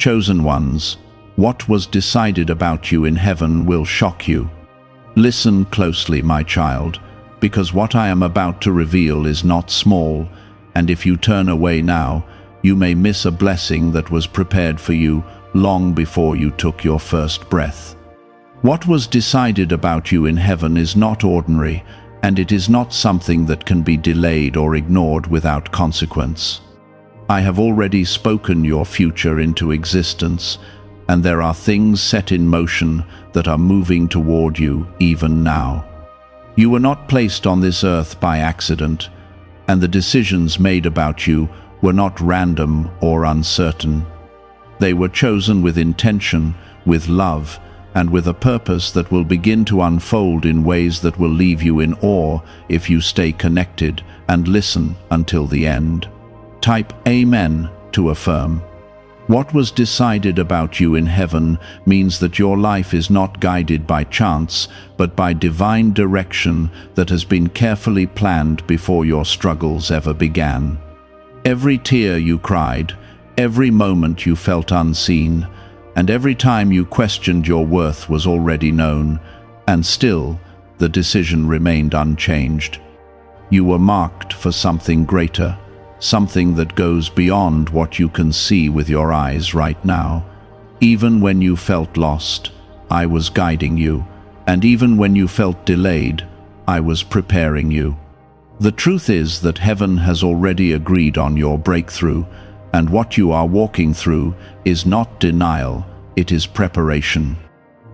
Chosen ones, what was decided about you in heaven will shock you. Listen closely, my child, because what I am about to reveal is not small, and if you turn away now, you may miss a blessing that was prepared for you long before you took your first breath. What was decided about you in heaven is not ordinary, and it is not something that can be delayed or ignored without consequence. I have already spoken your future into existence, and there are things set in motion that are moving toward you even now. You were not placed on this earth by accident, and the decisions made about you were not random or uncertain. They were chosen with intention, with love, and with a purpose that will begin to unfold in ways that will leave you in awe if you stay connected and listen until the end. Type Amen to affirm. What was decided about you in heaven means that your life is not guided by chance, but by divine direction that has been carefully planned before your struggles ever began. Every tear you cried, every moment you felt unseen, and every time you questioned your worth was already known, and still the decision remained unchanged. You were marked for something greater, something that goes beyond what you can see with your eyes right now. Even when you felt lost, I was guiding you, and even when you felt delayed, I was preparing you. The truth is that heaven has already agreed on your breakthrough, and what you are walking through is not denial, it is preparation.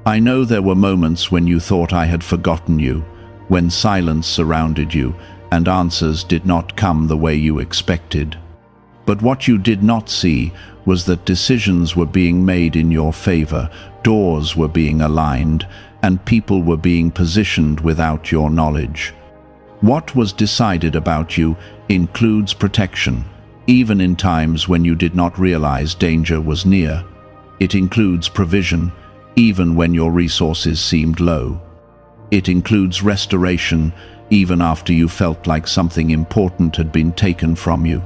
I know there were moments when you thought I had forgotten you, when silence surrounded you, and answers did not come the way you expected. But what you did not see was that decisions were being made in your favor, doors were being aligned, and people were being positioned without your knowledge. What was decided about you includes protection, even in times when you did not realize danger was near. It includes provision, even when your resources seemed low. It includes restoration, even after you felt like something important had been taken from you.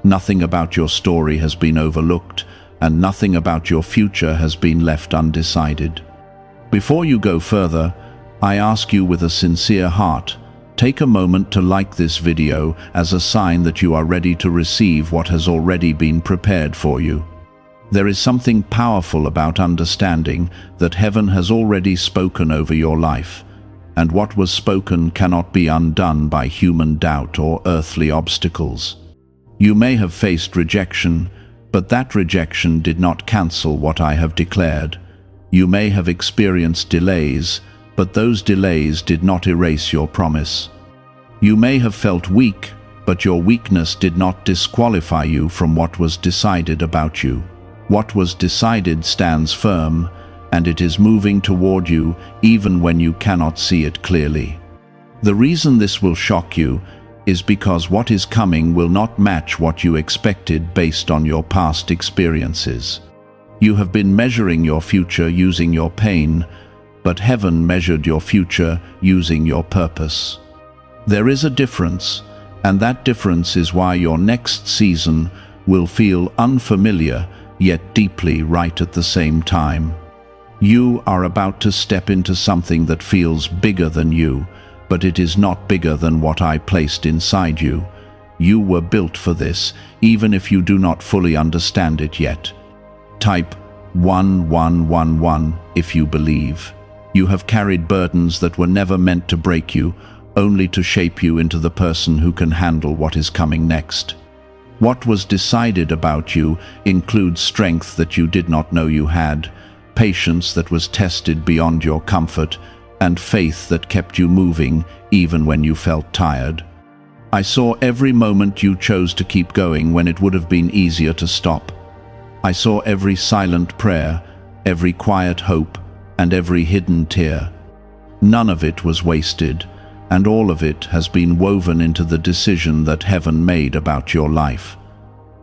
Nothing about your story has been overlooked, and nothing about your future has been left undecided. Before you go further, I ask you with a sincere heart, take a moment to like this video as a sign that you are ready to receive what has already been prepared for you. There is something powerful about understanding that heaven has already spoken over your life, and what was spoken cannot be undone by human doubt or earthly obstacles. You may have faced rejection, but that rejection did not cancel what I have declared. You may have experienced delays, but those delays did not erase your promise. You may have felt weak, but your weakness did not disqualify you from what was decided about you. What was decided stands firm, and it is moving toward you even when you cannot see it clearly. The reason this will shock you is because what is coming will not match what you expected based on your past experiences. You have been measuring your future using your pain, but heaven measured your future using your purpose. There is a difference, and that difference is why your next season will feel unfamiliar yet deeply right at the same time. You are about to step into something that feels bigger than you, but it is not bigger than what I placed inside you. You were built for this, even if you do not fully understand it yet. Type 1111 if you believe. You have carried burdens that were never meant to break you, only to shape you into the person who can handle what is coming next. What was decided about you includes strength that you did not know you had, patience that was tested beyond your comfort, and faith that kept you moving even when you felt tired. I saw every moment you chose to keep going when it would have been easier to stop. I saw every silent prayer, every quiet hope, and every hidden tear. None of it was wasted, and all of it has been woven into the decision that heaven made about your life.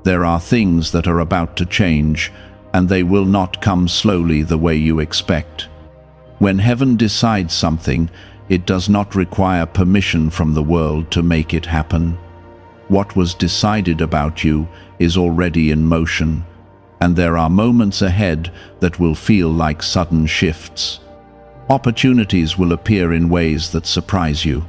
There are things that are about to change, and they will not come slowly the way you expect. When heaven decides something, it does not require permission from the world to make it happen. What was decided about you is already in motion, and there are moments ahead that will feel like sudden shifts. Opportunities will appear in ways that surprise you.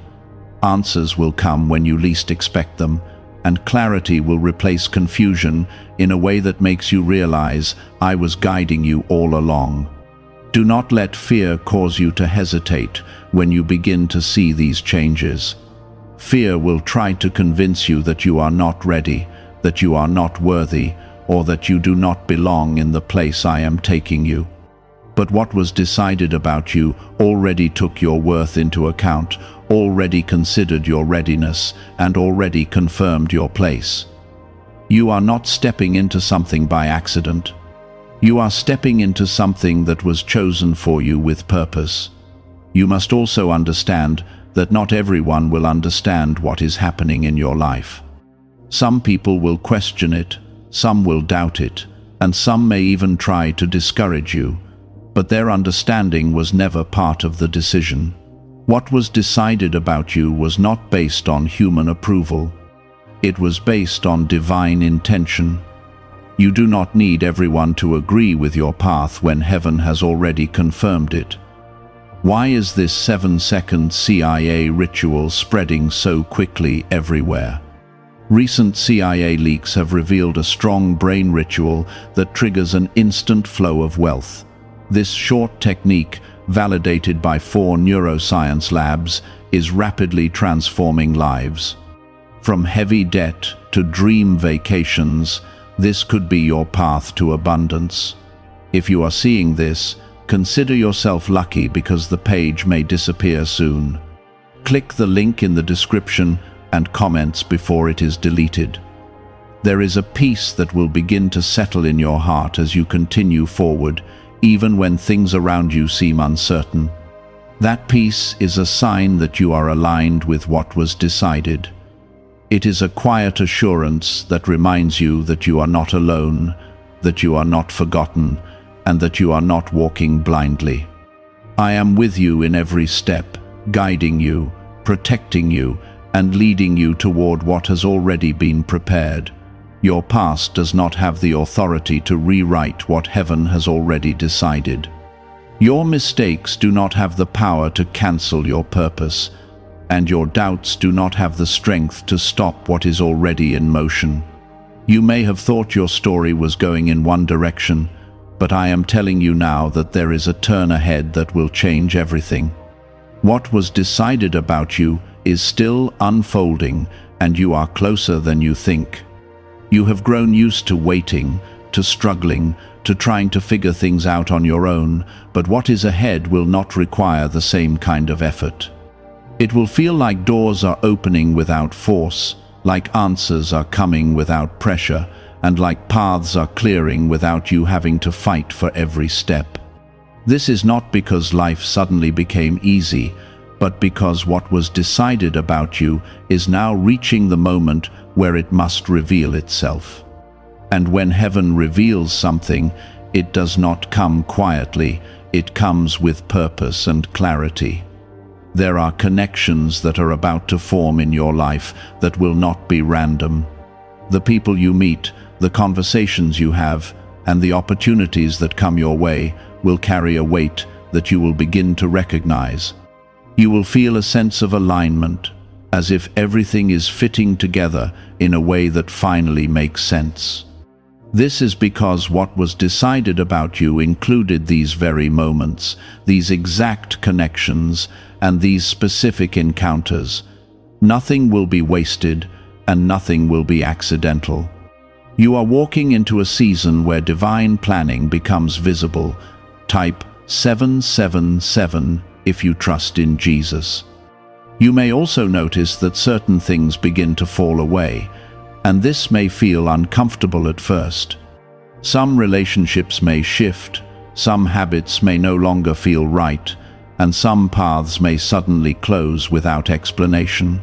Answers will come when you least expect them, and clarity will replace confusion in a way that makes you realize, I was guiding you all along. Do not let fear cause you to hesitate when you begin to see these changes. Fear will try to convince you that you are not ready, that you are not worthy, or that you do not belong in the place I am taking you. But what was decided about you already took your worth into account, already considered your readiness, and already confirmed your place. You are not stepping into something by accident. You are stepping into something that was chosen for you with purpose. You must also understand that not everyone will understand what is happening in your life. Some people will question it, some will doubt it, and some may even try to discourage you. But their understanding was never part of the decision. What was decided about you was not based on human approval. It was based on divine intention. You do not need everyone to agree with your path when heaven has already confirmed it. Why is this 7-second CIA ritual spreading so quickly everywhere? Recent CIA leaks have revealed a strong brain ritual that triggers an instant flow of wealth. This short technique, validated by 4 neuroscience labs, is rapidly transforming lives. From heavy debt to dream vacations, this could be your path to abundance. If you are seeing this, consider yourself lucky because the page may disappear soon. Click the link in the description and comments before it is deleted. There is a peace that will begin to settle in your heart as you continue forward, even when things around you seem uncertain. That peace is a sign that you are aligned with what was decided. It is a quiet assurance that reminds you that you are not alone, that you are not forgotten, and that you are not walking blindly. I am with you in every step, guiding you, protecting you, and leading you toward what has already been prepared. Your past does not have the authority to rewrite what heaven has already decided. Your mistakes do not have the power to cancel your purpose, and your doubts do not have the strength to stop what is already in motion. You may have thought your story was going in one direction, but I am telling you now that there is a turn ahead that will change everything. What was decided about you is still unfolding, and you are closer than you think. You have grown used to waiting, to struggling, to trying to figure things out on your own, but what is ahead will not require the same kind of effort. It will feel like doors are opening without force, like answers are coming without pressure, and like paths are clearing without you having to fight for every step. This is not because life suddenly became easy, but because what was decided about you is now reaching the moment where it must reveal itself. And when heaven reveals something, it does not come quietly, it comes with purpose and clarity. There are connections that are about to form in your life that will not be random. The people you meet, the conversations you have, and the opportunities that come your way will carry a weight that you will begin to recognize. You will feel a sense of alignment, as if everything is fitting together in a way that finally makes sense. This is because what was decided about you included these very moments, these exact connections, and these specific encounters. Nothing will be wasted, and nothing will be accidental. You are walking into a season where divine planning becomes visible. Type 777 if you trust in Jesus. You may also notice that certain things begin to fall away, and this may feel uncomfortable at first. Some relationships may shift, some habits may no longer feel right, and some paths may suddenly close without explanation.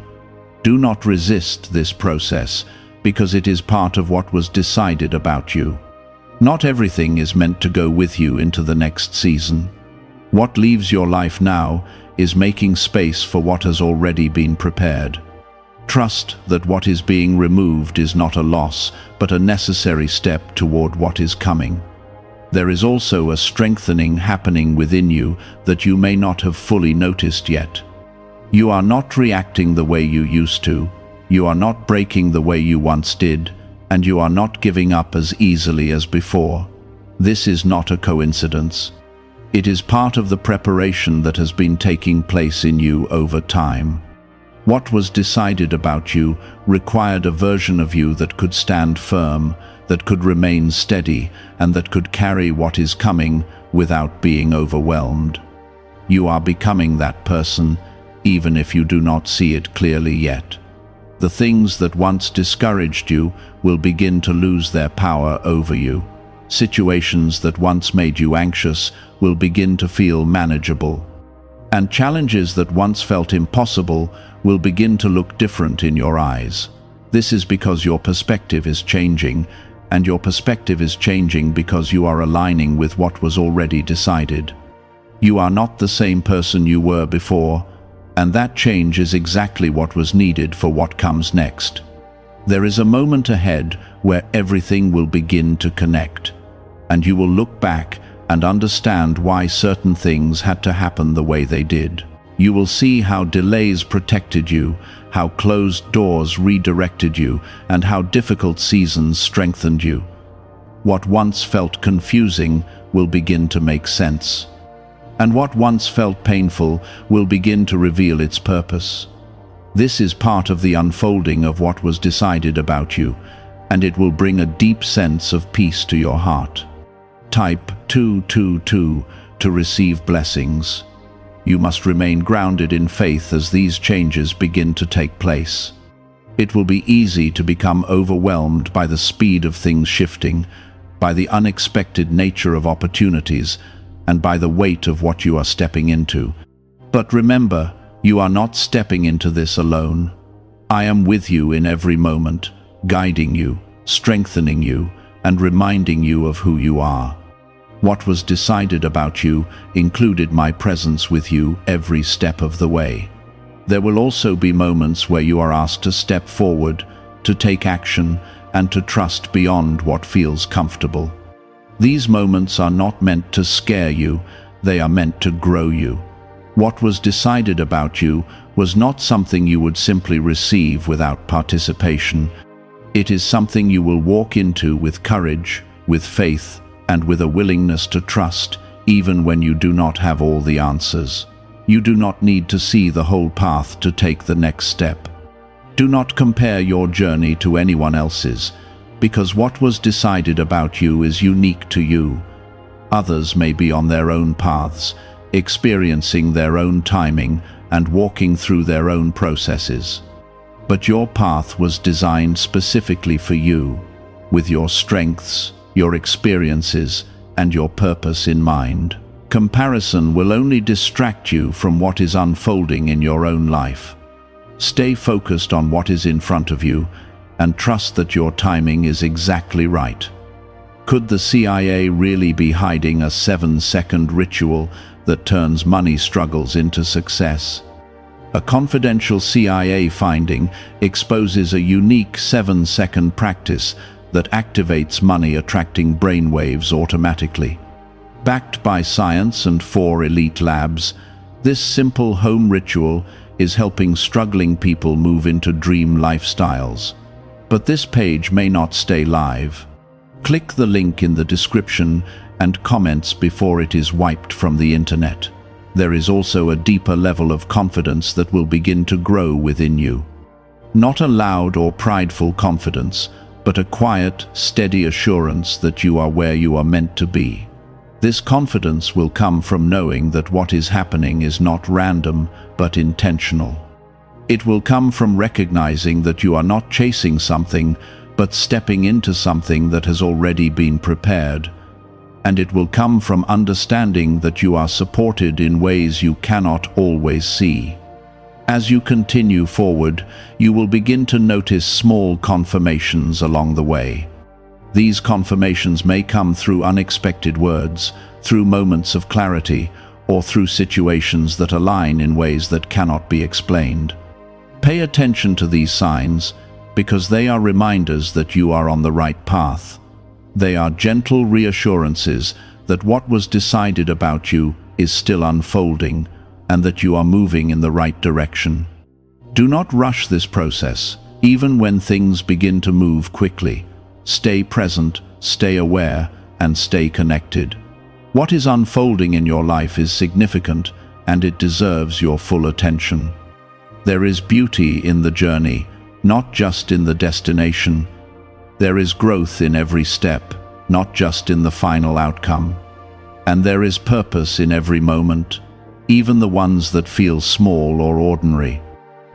Do not resist this process, because it is part of what was decided about you. Not everything is meant to go with you into the next season. What leaves your life now is making space for what has already been prepared. Trust that what is being removed is not a loss, but a necessary step toward what is coming. There is also a strengthening happening within you that you may not have fully noticed yet. You are not reacting the way you used to, you are not breaking the way you once did, and you are not giving up as easily as before. This is not a coincidence. It is part of the preparation that has been taking place in you over time. What was decided about you required a version of you that could stand firm, that could remain steady, and that could carry what is coming without being overwhelmed. You are becoming that person, even if you do not see it clearly yet. The things that once discouraged you will begin to lose their power over you. Situations that once made you anxious will begin to feel manageable. And challenges that once felt impossible will begin to look different in your eyes. This is because your perspective is changing, and your perspective is changing because you are aligning with what was already decided. You are not the same person you were before, and that change is exactly what was needed for what comes next. There is a moment ahead where everything will begin to connect, and you will look back and understand why certain things had to happen the way they did. You will see how delays protected you, how closed doors redirected you, and how difficult seasons strengthened you. What once felt confusing will begin to make sense. And what once felt painful will begin to reveal its purpose. This is part of the unfolding of what was decided about you, and it will bring a deep sense of peace to your heart. Type 222 to receive blessings. You must remain grounded in faith as these changes begin to take place. It will be easy to become overwhelmed by the speed of things shifting, by the unexpected nature of opportunities, and by the weight of what you are stepping into. But remember, you are not stepping into this alone. I am with you in every moment, guiding you, strengthening you, and reminding you of who you are. What was decided about you included my presence with you every step of the way. There will also be moments where you are asked to step forward, to take action, and to trust beyond what feels comfortable. These moments are not meant to scare you, they are meant to grow you. What was decided about you was not something you would simply receive without participation. It is something you will walk into with courage, with faith, and with a willingness to trust, even when you do not have all the answers. You do not need to see the whole path to take the next step. Do not compare your journey to anyone else's, because what was decided about you is unique to you. Others may be on their own paths, experiencing their own timing and walking through their own processes. But your path was designed specifically for you, with your strengths, your experiences, and your purpose in mind. Comparison will only distract you from what is unfolding in your own life. Stay focused on what is in front of you, and trust that your timing is exactly right. Could the CIA really be hiding a 7-second ritual that turns money struggles into success? A confidential CIA finding exposes a unique 7-second practice that activates money-attracting brainwaves automatically. Backed by science and 4 elite labs, this simple home ritual is helping struggling people move into dream lifestyles. But this page may not stay live. Click the link in the description and comments before it is wiped from the internet. There is also a deeper level of confidence that will begin to grow within you. Not a loud or prideful confidence, but a quiet, steady assurance that you are where you are meant to be. This confidence will come from knowing that what is happening is not random, but intentional. It will come from recognizing that you are not chasing something, but stepping into something that has already been prepared. And it will come from understanding that you are supported in ways you cannot always see. As you continue forward, you will begin to notice small confirmations along the way. These confirmations may come through unexpected words, through moments of clarity, or through situations that align in ways that cannot be explained. Pay attention to these signs because they are reminders that you are on the right path. They are gentle reassurances that what was decided about you is still unfolding and that you are moving in the right direction. Do not rush this process, even when things begin to move quickly. Stay present, stay aware, and stay connected. What is unfolding in your life is significant, and it deserves your full attention. There is beauty in the journey, not just in the destination. There is growth in every step, not just in the final outcome. And there is purpose in every moment, even the ones that feel small or ordinary.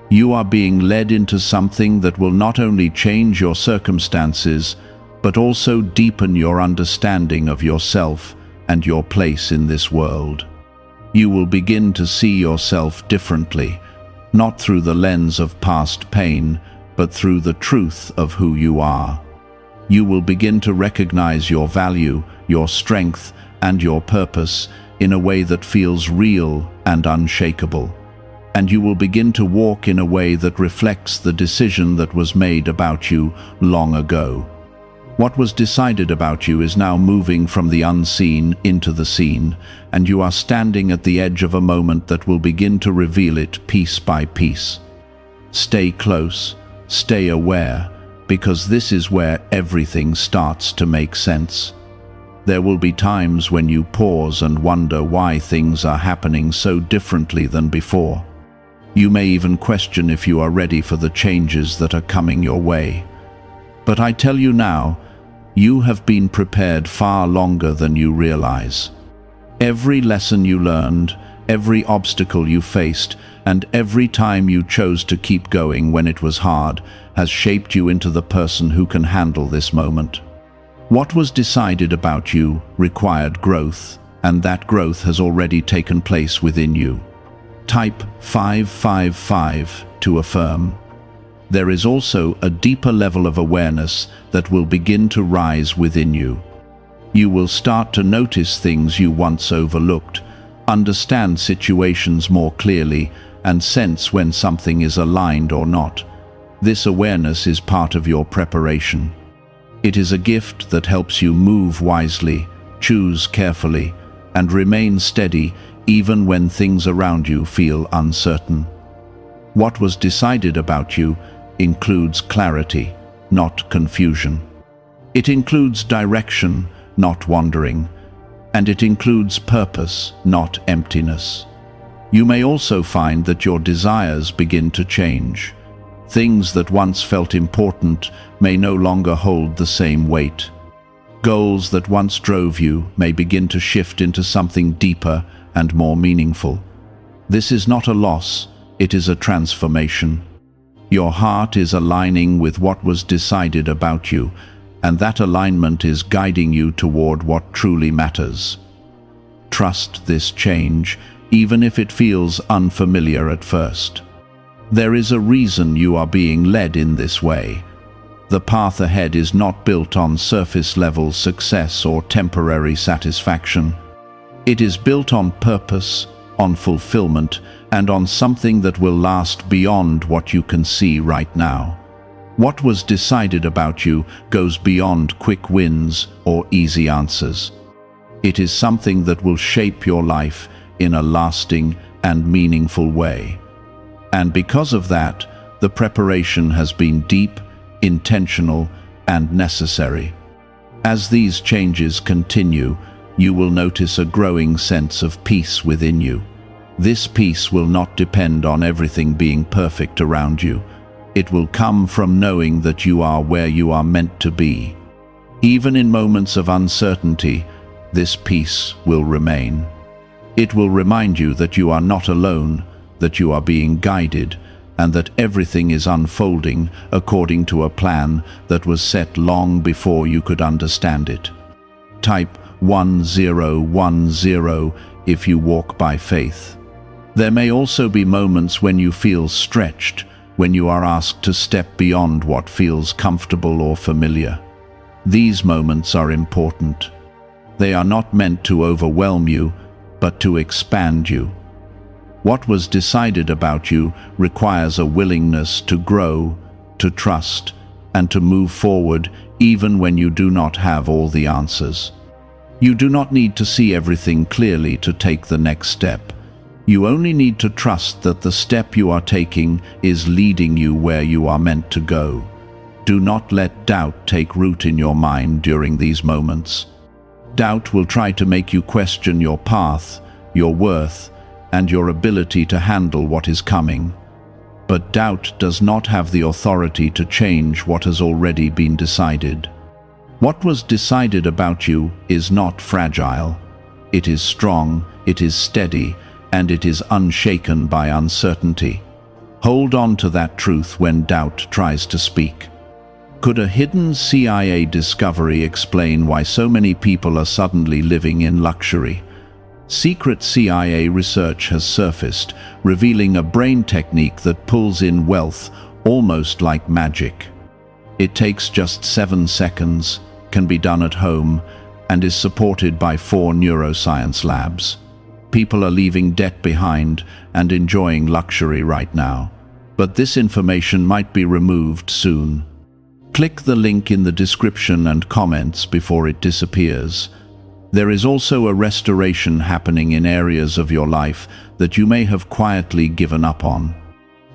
You are being led into something that will not only change your circumstances, but also deepen your understanding of yourself and your place in this world. You will begin to see yourself differently, not through the lens of past pain, but through the truth of who you are. You will begin to recognize your value, your strength, and your purpose in a way that feels real and unshakable. And you will begin to walk in a way that reflects the decision that was made about you long ago. What was decided about you is now moving from the unseen into the seen, and you are standing at the edge of a moment that will begin to reveal it piece by piece. Stay close, stay aware, because this is where everything starts to make sense. There will be times when you pause and wonder why things are happening so differently than before. You may even question if you are ready for the changes that are coming your way. But I tell you now, you have been prepared far longer than you realize. Every lesson you learned, every obstacle you faced, and every time you chose to keep going when it was hard, has shaped you into the person who can handle this moment. What was decided about you required growth, and that growth has already taken place within you. Type 555 to affirm. There is also a deeper level of awareness that will begin to rise within you. You will start to notice things you once overlooked, understand situations more clearly, and sense when something is aligned or not. This awareness is part of your preparation. It is a gift that helps you move wisely, choose carefully, and remain steady even when things around you feel uncertain. What was decided about you includes clarity, not confusion. It includes direction, not wandering, and it includes purpose, not emptiness. You may also find that your desires begin to change. Things that once felt important may no longer hold the same weight. Goals that once drove you may begin to shift into something deeper and more meaningful. This is not a loss, it is a transformation. Your heart is aligning with what was decided about you, and that alignment is guiding you toward what truly matters. Trust this change, even if it feels unfamiliar at first. There is a reason you are being led in this way. The path ahead is not built on surface-level success or temporary satisfaction. It is built on purpose, on fulfillment, and on something that will last beyond what you can see right now. What was decided about you goes beyond quick wins or easy answers. It is something that will shape your life in a lasting and meaningful way. And because of that, the preparation has been deep, intentional, and necessary. As these changes continue, you will notice a growing sense of peace within you. This peace will not depend on everything being perfect around you. It will come from knowing that you are where you are meant to be. Even in moments of uncertainty, this peace will remain. It will remind you that you are not alone, that you are being guided, and that everything is unfolding according to a plan that was set long before you could understand it. Type 1010 if you walk by faith. There may also be moments when you feel stretched, when you are asked to step beyond what feels comfortable or familiar. These moments are important. They are not meant to overwhelm you, but to expand you. What was decided about you requires a willingness to grow, to trust, and to move forward even when you do not have all the answers. You do not need to see everything clearly to take the next step. You only need to trust that the step you are taking is leading you where you are meant to go. Do not let doubt take root in your mind during these moments. Doubt will try to make you question your path, your worth, and your ability to handle what is coming. But doubt does not have the authority to change what has already been decided. What was decided about you is not fragile. It is strong, it is steady, and it is unshaken by uncertainty. Hold on to that truth when doubt tries to speak. Could a hidden CIA discovery explain why so many people are suddenly living in luxury? Secret CIA research has surfaced, revealing a brain technique that pulls in wealth almost like magic. It takes just 7 seconds, can be done at home, and is supported by 4 neuroscience labs. People are leaving debt behind and enjoying luxury right now. But this information might be removed soon. Click the link in the description and comments before it disappears. There is also a restoration happening in areas of your life that you may have quietly given up on.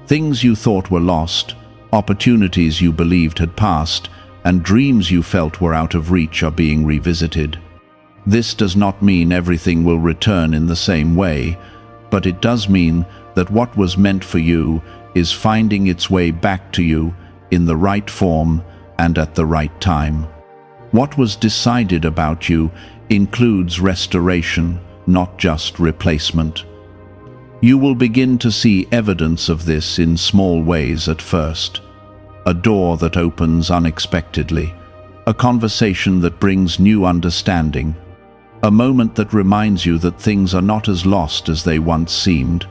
Things you thought were lost, opportunities you believed had passed, and dreams you felt were out of reach are being revisited. This does not mean everything will return in the same way, but it does mean that what was meant for you is finding its way back to you in the right form and at the right time. What was decided about you includes restoration, not just replacement. You will begin to see evidence of this in small ways at first. A door that opens unexpectedly, a conversation that brings new understanding, a moment that reminds you that things are not as lost as they once seemed.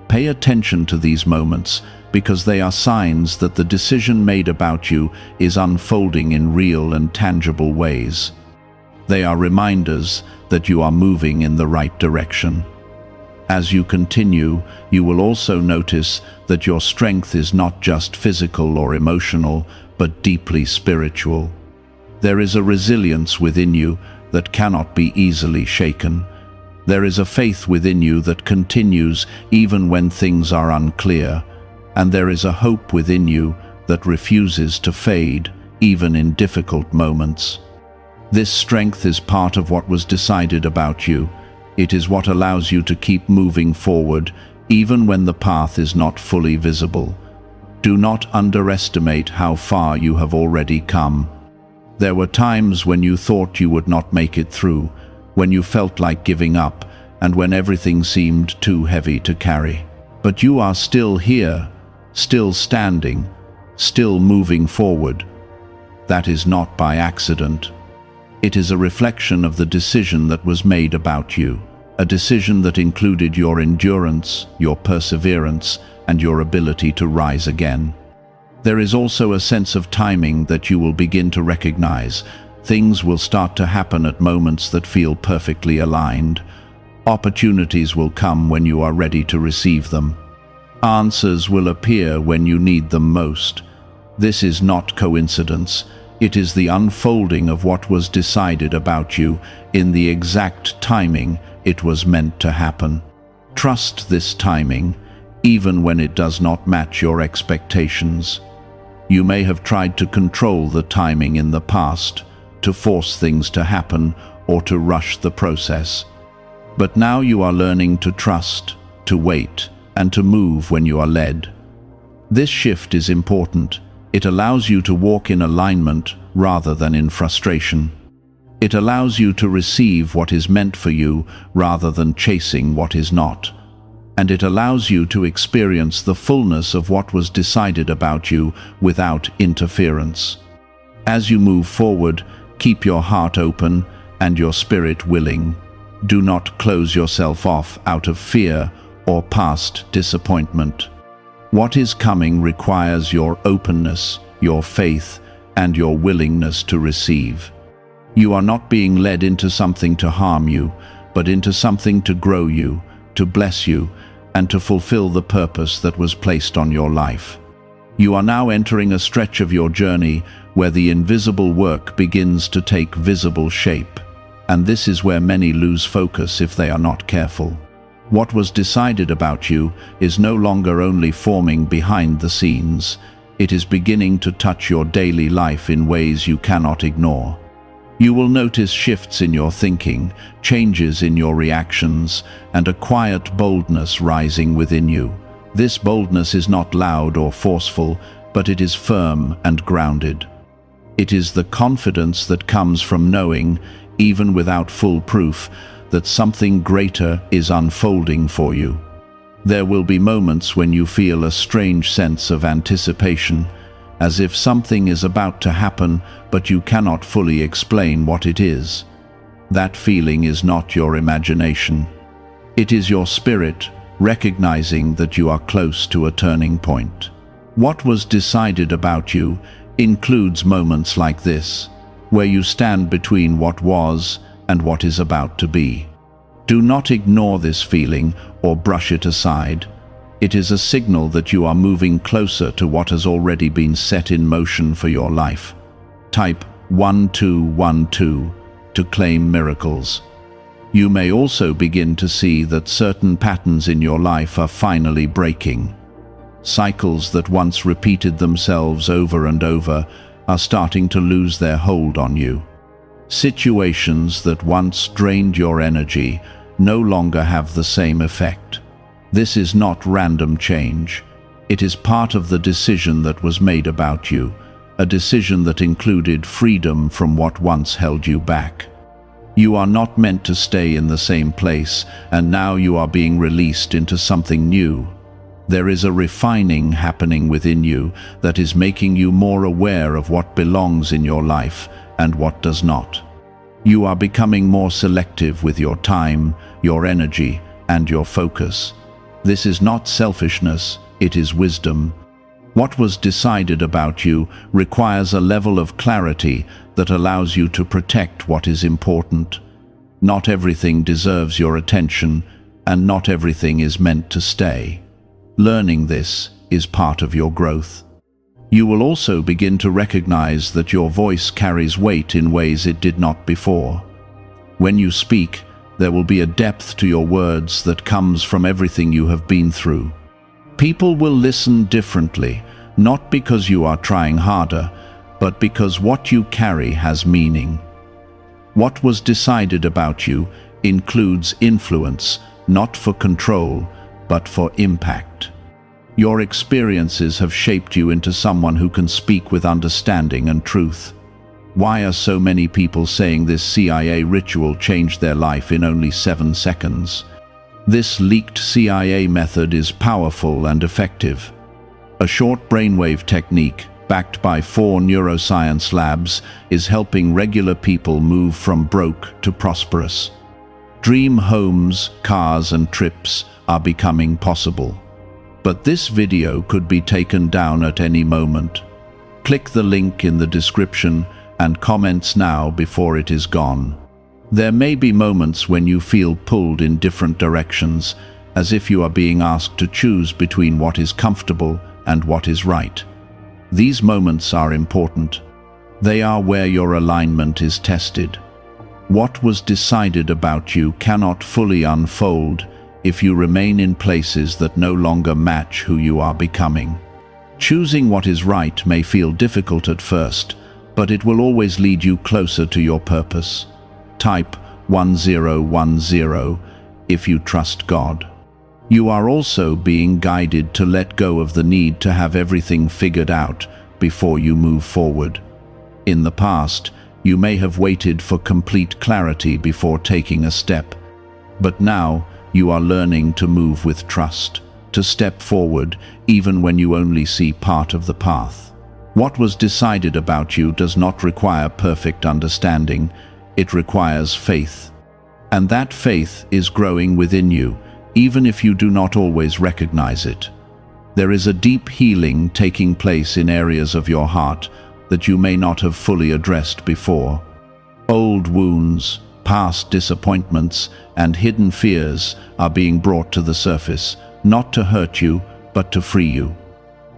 Pay attention to these moments because they are signs that the decision made about you is unfolding in real and tangible ways. They are reminders that you are moving in the right direction. As you continue, you will also notice that your strength is not just physical or emotional, but deeply spiritual. There is a resilience within you that cannot be easily shaken. There is a faith within you that continues even when things are unclear, and there is a hope within you that refuses to fade, even in difficult moments. This strength is part of what was decided about you. It is what allows you to keep moving forward, even when the path is not fully visible. Do not underestimate how far you have already come. There were times when you thought you would not make it through, when you felt like giving up, and when everything seemed too heavy to carry. But you are still here, still standing, still moving forward. That is not by accident. It is a reflection of the decision that was made about you, a decision that included your endurance, your perseverance, and your ability to rise again. There is also a sense of timing that you will begin to recognize. Things will start to happen at moments that feel perfectly aligned. Opportunities will come when you are ready to receive them. Answers will appear when you need them most. This is not coincidence. It is the unfolding of what was decided about you in the exact timing it was meant to happen. Trust this timing, even when it does not match your expectations. You may have tried to control the timing in the past, to force things to happen or to rush the process. But now you are learning to trust, to wait, and to move when you are led. This shift is important. It allows you to walk in alignment rather than in frustration. It allows you to receive what is meant for you rather than chasing what is not. And it allows you to experience the fullness of what was decided about you without interference. As you move forward, keep your heart open and your spirit willing. Do not close yourself off out of fear or past disappointment. What is coming requires your openness, your faith, and your willingness to receive. You are not being led into something to harm you, but into something to grow you, to bless you, and to fulfill the purpose that was placed on your life. You are now entering a stretch of your journey where the invisible work begins to take visible shape, and this is where many lose focus if they are not careful. What was decided about you is no longer only forming behind the scenes, it is beginning to touch your daily life in ways you cannot ignore. You will notice shifts in your thinking, changes in your reactions, and a quiet boldness rising within you. This boldness is not loud or forceful, but it is firm and grounded. It is the confidence that comes from knowing, even without full proof, that something greater is unfolding for you. There will be moments when you feel a strange sense of anticipation, as if something is about to happen, but you cannot fully explain what it is. That feeling is not your imagination. It is your spirit recognizing that you are close to a turning point. What was decided about you includes moments like this, where you stand between what was and what is about to be. Do not ignore this feeling or brush it aside. It is a signal that you are moving closer to what has already been set in motion for your life. Type 1212 to claim miracles. You may also begin to see that certain patterns in your life are finally breaking. Cycles that once repeated themselves over and over are starting to lose their hold on you. Situations that once drained your energy no longer have the same effect. This is not random change. It is part of the decision that was made about you, a decision that included freedom from what once held you back. You are not meant to stay in the same place, and now you are being released into something new. There is a refining happening within you that is making you more aware of what belongs in your life and what does not. You are becoming more selective with your time, your energy, and your focus. This is not selfishness, it is wisdom. What was decided about you requires a level of clarity that allows you to protect what is important. Not everything deserves your attention, and not everything is meant to stay. Learning this is part of your growth. You will also begin to recognize that your voice carries weight in ways it did not before. When you speak, there will be a depth to your words that comes from everything you have been through. People will listen differently, not because you are trying harder, but because what you carry has meaning. What was decided about you includes influence, not for control, but for impact. Your experiences have shaped you into someone who can speak with understanding and truth. Why are so many people saying this CIA ritual changed their life in only 7 seconds? This leaked CIA method is powerful and effective. A short brainwave technique, backed by 4 neuroscience labs, is helping regular people move from broke to prosperous. Dream homes, cars, and trips are becoming possible. But this video could be taken down at any moment. Click the link in the description and comments now before it is gone. There may be moments when you feel pulled in different directions, as if you are being asked to choose between what is comfortable and what is right. These moments are important. They are where your alignment is tested. What was decided about you cannot fully unfold if you remain in places that no longer match who you are becoming. Choosing what is right may feel difficult at first, but it will always lead you closer to your purpose. Type 1010 if you trust God. You are also being guided to let go of the need to have everything figured out before you move forward. In the past, you may have waited for complete clarity before taking a step, but now you are learning to move with trust, to step forward even when you only see part of the path. What was decided about you does not require perfect understanding, it requires faith. And that faith is growing within you, even if you do not always recognize it. There is a deep healing taking place in areas of your heart that you may not have fully addressed before. Old wounds, past disappointments, and hidden fears are being brought to the surface, not to hurt you, but to free you.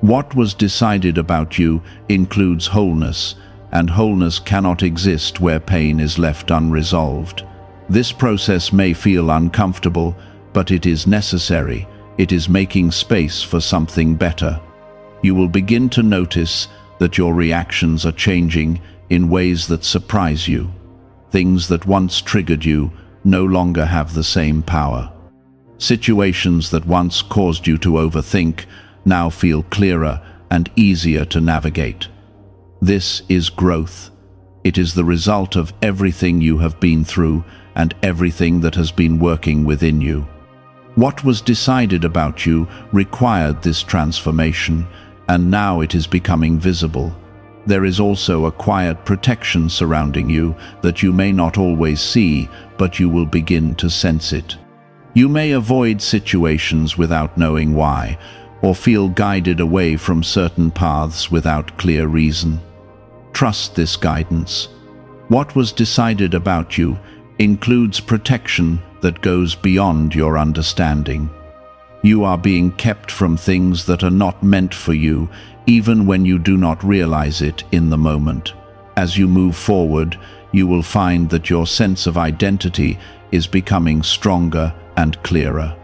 What was decided about you includes wholeness, and wholeness cannot exist where pain is left unresolved. This process may feel uncomfortable, but it is necessary. It is making space for something better. You will begin to notice that your reactions are changing in ways that surprise you. Things that once triggered you no longer have the same power. Situations that once caused you to overthink now feel clearer and easier to navigate. This is growth. It is the result of everything you have been through and everything that has been working within you. What was decided about you required this transformation, and now it is becoming visible. There is also a quiet protection surrounding you that you may not always see, but you will begin to sense it. You may avoid situations without knowing why, or feel guided away from certain paths without clear reason. Trust this guidance. What was decided about you includes protection that goes beyond your understanding. You are being kept from things that are not meant for you, even when you do not realize it in the moment. As you move forward, you will find that your sense of identity is becoming stronger and clearer.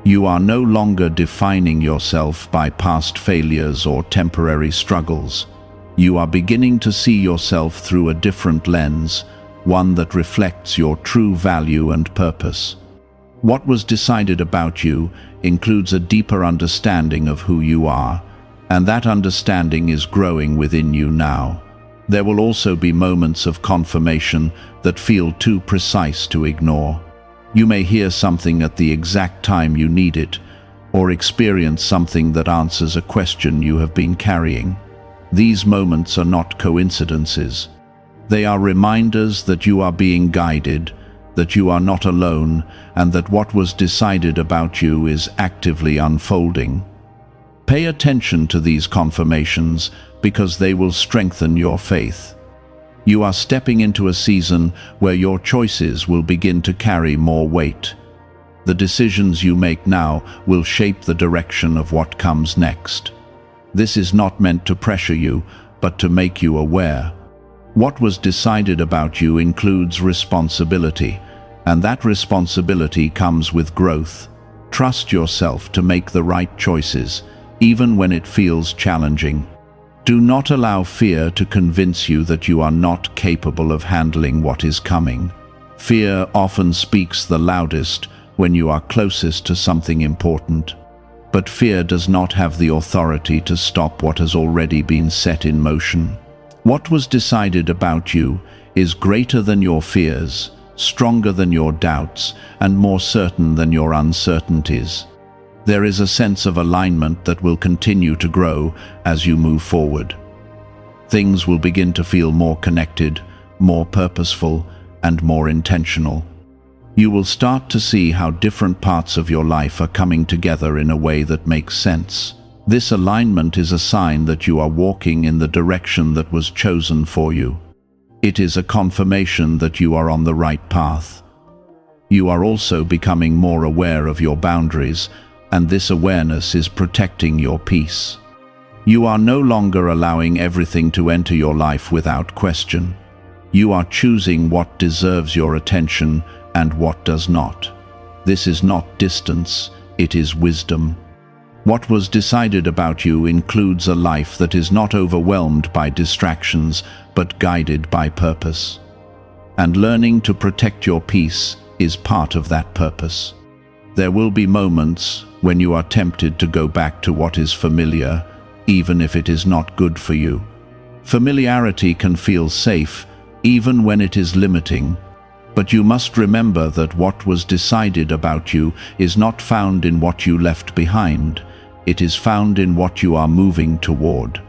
You are no longer defining yourself by past failures or temporary struggles. You are beginning to see yourself through a different lens, one that reflects your true value and purpose. What was decided about you includes a deeper understanding of who you are, and that understanding is growing within you now. There will also be moments of confirmation that feel too precise to ignore. You may hear something at the exact time you need it, or experience something that answers a question you have been carrying. These moments are not coincidences. They are reminders that you are being guided, that you are not alone, and that what was decided about you is actively unfolding. Pay attention to these confirmations because they will strengthen your faith. You are stepping into a season where your choices will begin to carry more weight. The decisions you make now will shape the direction of what comes next. This is not meant to pressure you, but to make you aware. What was decided about you includes responsibility, and that responsibility comes with growth. Trust yourself to make the right choices, even when it feels challenging. Do not allow fear to convince you that you are not capable of handling what is coming. Fear often speaks the loudest when you are closest to something important. But fear does not have the authority to stop what has already been set in motion. What was decided about you is greater than your fears, stronger than your doubts, and more certain than your uncertainties. There is a sense of alignment that will continue to grow as you move forward. Things will begin to feel more connected, more purposeful, and more intentional. You will start to see how different parts of your life are coming together in a way that makes sense. This alignment is a sign that you are walking in the direction that was chosen for you. It is a confirmation that you are on the right path. You are also becoming more aware of your boundaries, and this awareness is protecting your peace. You are no longer allowing everything to enter your life without question. You are choosing what deserves your attention and what does not. This is not distance, it is wisdom. What was decided about you includes a life that is not overwhelmed by distractions, but guided by purpose. And learning to protect your peace is part of that purpose. There will be moments when you are tempted to go back to what is familiar, even if it is not good for you. Familiarity can feel safe, even when it is limiting, but you must remember that what was decided about you is not found in what you left behind. It is found in what you are moving toward.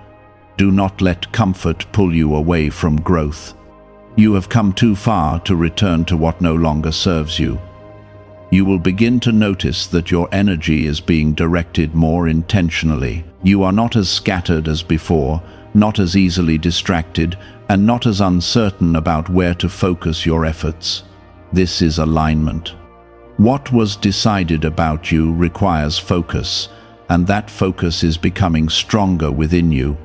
Do not let comfort pull you away from growth. You have come too far to return to what no longer serves you. You will begin to notice that your energy is being directed more intentionally. You are not as scattered as before, not as easily distracted, and not as uncertain about where to focus your efforts. This is alignment. What was decided about you requires focus, and that focus is becoming stronger within you.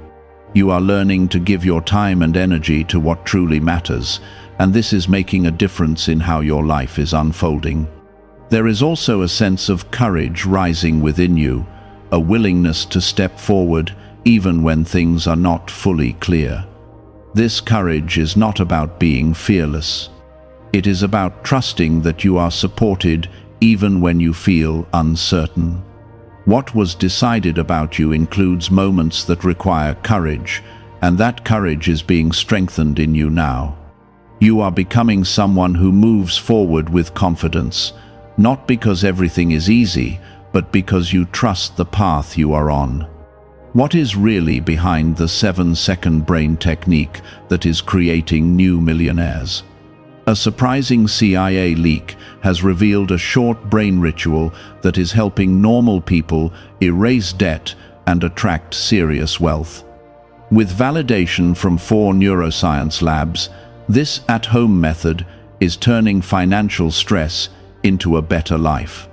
You are learning to give your time and energy to what truly matters, and this is making a difference in how your life is unfolding. There is also a sense of courage rising within you, a willingness to step forward even when things are not fully clear. This courage is not about being fearless. It is about trusting that you are supported even when you feel uncertain. What was decided about you includes moments that require courage, and that courage is being strengthened in you now. You are becoming someone who moves forward with confidence, not because everything is easy, but because you trust the path you are on. What is really behind the 7-second brain technique that is creating new millionaires? A surprising CIA leak has revealed a short brain ritual that is helping normal people erase debt and attract serious wealth. With validation from 4 neuroscience labs, this at-home method is turning financial stress into a better life.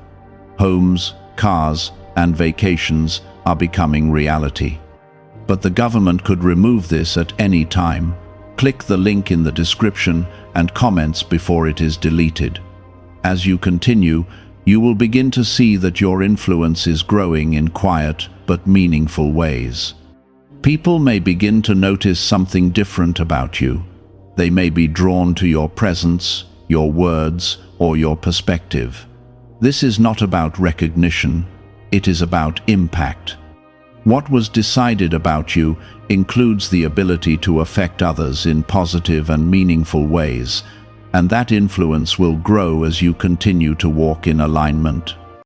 Homes, cars, and vacations are becoming reality. But the government could remove this at any time. Click the link in the description and comments before it is deleted. As you continue, you will begin to see that your influence is growing in quiet but meaningful ways. People may begin to notice something different about you. They may be drawn to your presence, your words, or your perspective. This is not about recognition, it is about impact. What was decided about you includes the ability to affect others in positive and meaningful ways, and that influence will grow as you continue to walk in alignment.